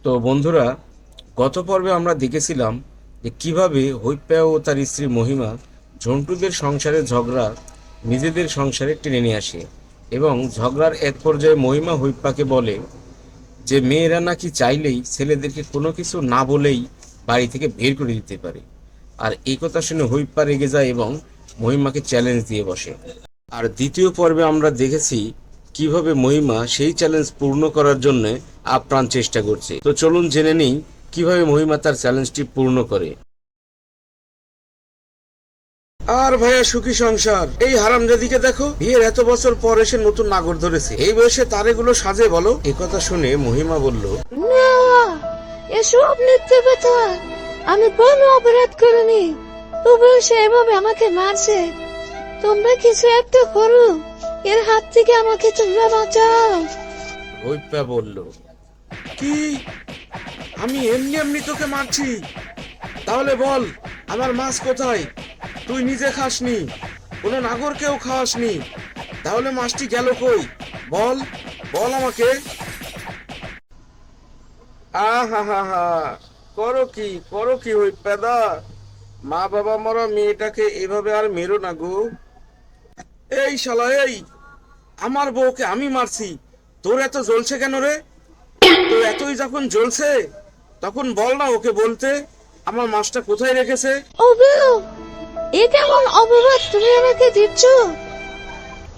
তো বন্ধুরা, গত পর্বে আমরা দেখেছিলাম যে কিভাবে হৈপ্যা ও তার স্ত্রী মহিমা ঝন্টুদের সংসারে ঝগড়া নিজেদের সংসারে টেনে নিয়ে আসে। এবং ঝগড়ার এক পর্যায়ে মহিমা হৈপ্যাকে বলে যে মেয়েরা নাকি চাইলেই ছেলেদেরকে কোনো কিছু না বলেই বাড়ি থেকে বের করে দিতে পারে। আর এই কথা শুনে হৈপ্যা রেগে যায় এবং মহিমাকে চ্যালেঞ্জ দিয়ে বসে। আর দ্বিতীয় পর্বে আমরা দেখেছি কিভাবে মহিমা সেই চ্যালেঞ্জ পূর্ণ করার জন্য আপ্রাণ চেষ্টা করছে। তো চলুন জেনে নিই কিভাবে মহিমা তার চ্যালেঞ্জটি পূর্ণ করে। আর ভাইয়া সুখী সংসার, এই হারামজাদিকে দেখো, বিয়ের এত বছর পর এসে নতুন নাগর ধরেছে, এই বয়সে তার এগুলো সাজে বলো। এই কথা শুনে মহিমা বলল, না, এসব মিথ্যে কথা। আমি কোনো অপরাধ করিনি, তবুও সে এভাবে আমাকে মারছে। তোমরা কিছু একটা করো, এর হাত থেকে আমাকে তোমরা বাঁচাও। হৈপ্যা বলল, কি আমি এমনি এমনি তোকে মারছি? তাহলে বল আমার মাছ কোথায়? তুই নিজে খাসনি, কোনো নাগরকেও খাওয়াসনি, তাহলে মাছটি গেল কই? বল বল আমাকে। আহা হা হা, করো কি হৈপ্যাদা, মা বাবা মরা মেয়েটাকে এভাবে আর মেরো না গো। এই শালা এই, আমার বউকে আমি মারছি, তোর এত জ্বলছে কেন রে? তো এতই যখন জ্বলছে তখন বল না ওকে বলতে আমার মাছটা কোথায় রেখেছে। এ কেমন অপবাদ তুমি আমাকে দিচ্ছ?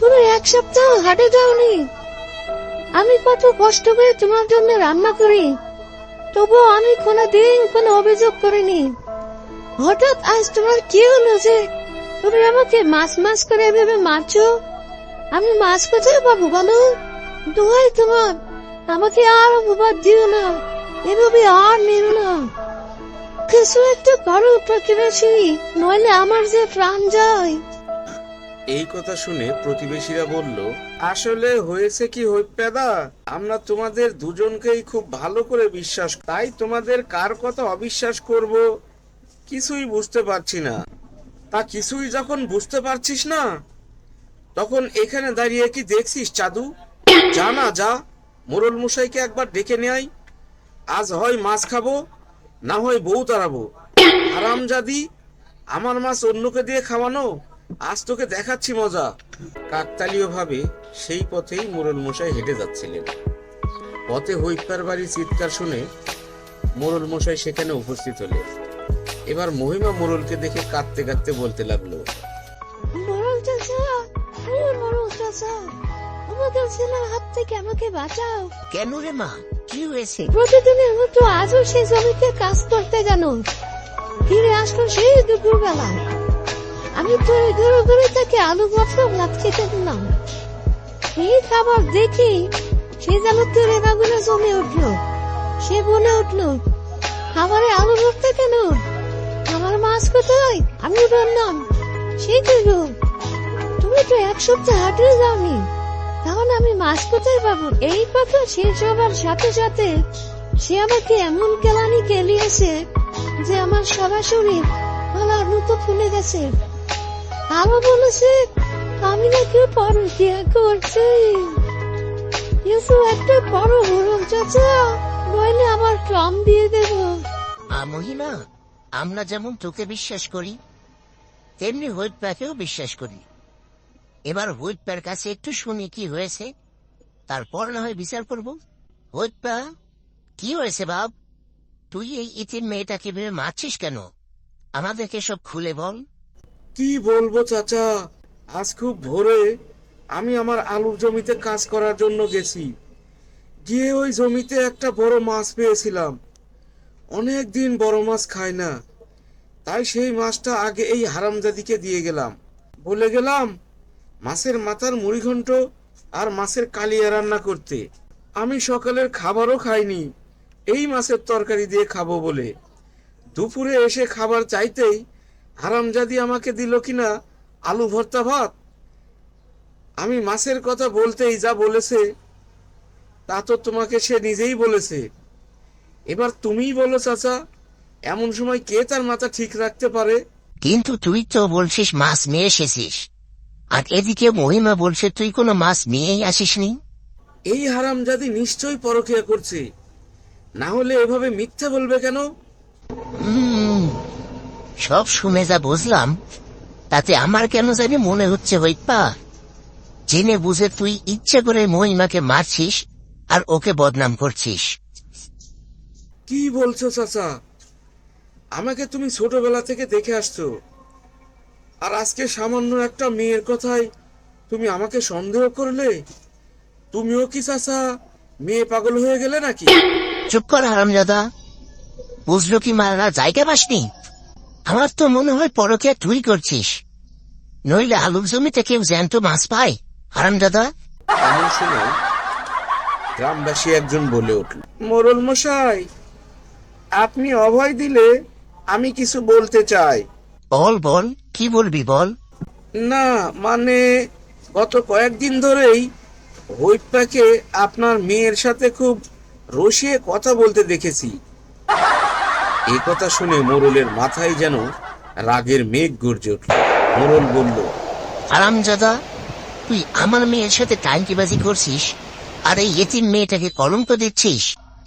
তুমি এক সপ্তাহ হাটে যাওনি। আমি কত কষ্ট করে তোমার জন্য রান্না করি, তবুও আমি কোনোদিন কোনো অভিযোগ করিনি। হঠাৎ আজ তোমার কি হলো যে তুমি আমাকে মাছ মাছ করে এভাবে মারছো? আমি মাছ কোথায় পাবো বলো? দোহাই তোমার, আমাকে আর অপবাদ দিও না, এভাবে আর মেরো না। কিছু একটা করো প্রতিবেশী, নইলে আমার যে প্রাণ যায়। এই কথা শুনে প্রতিবেশীরা বলল, আসলে হয়েছে কি হৈপ্যাদা, আমরা তোমাদের দুজনকেই খুব ভালো করে বিশ্বাস, তাই তোমাদের কার কথা অবিশ্বাস করব কিছুই বুঝতে পারছি না। তা কিছুই যখন বুঝতে পারছিস না, তখন এখানে দাঁড়িয়ে কি দেখছিস চাদু? যা না যা, মোড়ল মশাইকে একবার ডেকে নেয়, আজ হয় মাছ খাবো, না হয় বউ তাড়াবো। হারামজাদি, আমার মাছ অন্যকে দিয়ে খাওয়ানো, আজ তোকে দেখাচ্ছি মজা। কাকতালীয় ভাবে সেই পথেই মোড়ল মশাই হেঁটে যাচ্ছিলেন। পথে হৈপ্যার বাড়ির চিৎকার শুনে মোড়ল মশাই সেখানে উপস্থিত হলেন। এবার মহিমা মোড়লকে দেখে কাঁদতে কাঁদতে বলতে লাগলো, মোড়ল চাচা, মোড়ল চাচা, আমাদের ছেলের হাত থেকে আমাকে বাঁচাও। কেন রে মা, কি হয়েছে? প্রতিদিনের মতো আজও সে জমিতে কাজ করতে জানো, ফিরে আসলো সেই দুপুরবেলা। আমি ধরে ধরে ধরে তাকে আলু ভর্তা ভাত খেতে দিলাম। এই খাবার দেখি সে যেন তেরে বাগুনে জমে উঠলো। সে বলে উঠলো, খাবারে আলু ভর্তা কেন? আমার মাছ কোথায়? আমি বললাম, সেই তো, তুমি তো এক সপ্তাহ হাটে যাওনি, তাহলে আমি মাছ কোথায় পাবো? এই কথা শেষ হবার সাথে সাথে সে আমাকে এমন কেলানি কেলিয়েছে যে আমার সারা শরীর গলার মতো ফুলে গেছে। আরো বলেছে আমি নাকি পরকিয়া করছি। কিছু একটা বড় মোড়ল চাচা, নইলে আমার ট্রাম দিয়ে দেব। মহিমা, আমরা যেমন তোকে বিশ্বাস করি তেমনি হৈপ্যাকেও বিশ্বাস করি। এবার হৈপ্যার কাছে একটু শুনি কি হয়েছে, তারপর না হয় বিচার করব। হৈপ্যা, কি হয়েছে বাপ? তুই এই ইতির মেয়েটাকে ভেবে মারছিস কেন? আমাদেরকে সব খুলে বল। কি বলবো চাচা, আজ খুব ভোরে আমি আমার আলুর জমিতে কাজ করার জন্য গেছি। গিয়ে ওই জমিতে একটা বড় মাছ পেয়েছিলাম। অনেক দিন বড় মাছ খাই না, তাই সেই মাছটা আগে এই হারামজাদিকে দিয়ে গেলাম। বলে গেলাম মাছের মাথার মুড়িঘণ্ট আর মাছের কালিয়া রান্না করতে। আমি সকালের খাবারও খাইনি, এই মাছের তরকারি দিয়ে খাবো বলে। দুপুরে এসে খাবার চাইতেই হারামজাদি আমাকে দিল কিনা আলু ভর্তা ভাত। আমি মাছের কথা বলতেই যা বলেছে তা তো তোমাকে সে নিজেই বলেছে। এবার তুমিই বলো চাচা, এমন সময় কে তার মাথা ঠিক রাখতে পারে? কিন্তু তুই তো বলছিস মাছ নিয়ে এসেছিস, আর এদিকে মহিমা বলছে তুই কোনো মাছ নিয়েই আসিসনি। এই হারামজাদি নিশ্চয়ই পরকিয়া করছে, না হলে এভাবে মিথ্যে বলবে কেন? সব শুনে যা বুঝলাম, তাতে আমার কেন জানি মনে হচ্ছে হইপা জেনে বুঝে তুই ইচ্ছে করে মহিমাকে মারছিস আর ওকে বদনাম করছিস। কি বলছো চাচা? আমাকে তুমি ছোটবেলা থেকে দেখে আসছো, আর আজকে সামান্য একটা মেয়ের কথায় তুমি আমাকে সন্দেহ করলে? তুমিও কি চাচা মেয়ে পাগল হয়ে গেলে নাকি? চুপ কর হারামজাদা, বুঝলো কি মারা জায়গা পাসনি? আমার তো মনে হয় পরকে তুই করছিস, নইলে আলুর জমিতে কেউ জ্যান্ত মাছ পায় হারামজাদা। এমন সময় গ্রামবাসী একজন বলে উঠল, মোরল মশাই, আপনি অভয় দিলে আমি কিছু বলতে চাই। বল বল, কি বলবি বল। না মানে, গত কয়েকদিন ধরেই হৈপ্পাকে আপনার মেয়ের সাথে খুব রসিয়ে কথা বলতে দেখেছি। এই কথা শুনে মোরলের মাথায় যেন রাগের মেঘ গর্জে উঠল। মোরল বলল, হারামজাদা, তুই আমার মেয়ের সাথে টাইমকিবাজি করছিস আর এই এতিম মেয়েটাকে কলঙ্ক দিচ্ছিস।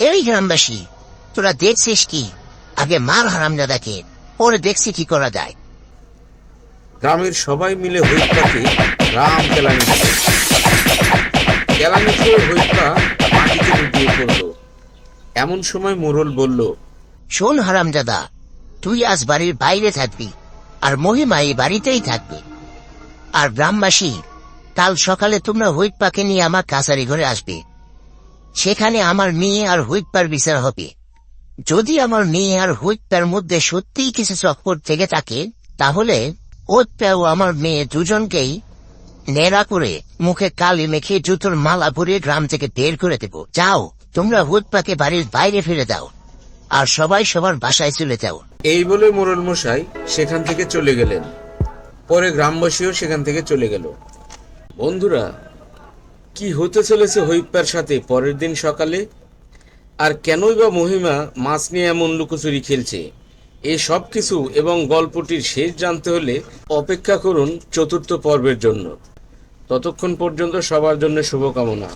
এই গ্রামবাসী, তোরা দেখছিস কি? আগে মার হারামজাদাকে, পরে দেখছি কি করা যায়। গ্রামের সবাই মিলে হৈপ্পাকে রাম কেলানি দিল। কেলানি খেয়ে হৈপ্পা মাটিতে লুটিয়ে পড়ল। এমন সময় মোরল বলল, শোন হারামজাদা, তুই আজ বাড়ির বাইরে থাকবি আর মহিমা এই বাড়িতেই থাকবে। আর গ্রামবাসী, কাল সকালে তোমরা হৈপ্পাকে নিয়ে আমার কাছারি ঘরে আসবে। সেখানে আমার মেয়ে আর হৈপ্পার বিচার হবে। যদি আমার মেয়ে আর হৈপ্পার মধ্যে সত্যিই কিছু চক্কর থেকে থাকে, তাহলে হৈপ্পা ও আমার মেয়ে দুজনকেই নেড়া করে মুখে কালি মেখে জুতোর মালা পরিয়ে গ্রাম থেকে বের করে দেব। যাও, তোমরা হৈপ্পাকে বাড়ির বাইরে ফেলে দাও আর সবাই সবার বাসায় চলে যাও। এই বলে মোরল মশাই সেখান থেকে চলে গেলেন। পরে গ্রামবাসীও সেখান থেকে চলে গেল। বন্ধুরা, কি হতে চলেছে হৈপ্পার সাথে পরের দিন সকালে? আর কেনই বা মহিমা মাছ নিয়ে এমন লুকোচুরি খেলছে? এই সব কিছু এবং গল্পটির শেষ জানতে হলে অপেক্ষা করুন চতুর্থ পর্বের জন্য। ততক্ষণ পর্যন্ত সবার জন্য শুভকামনা।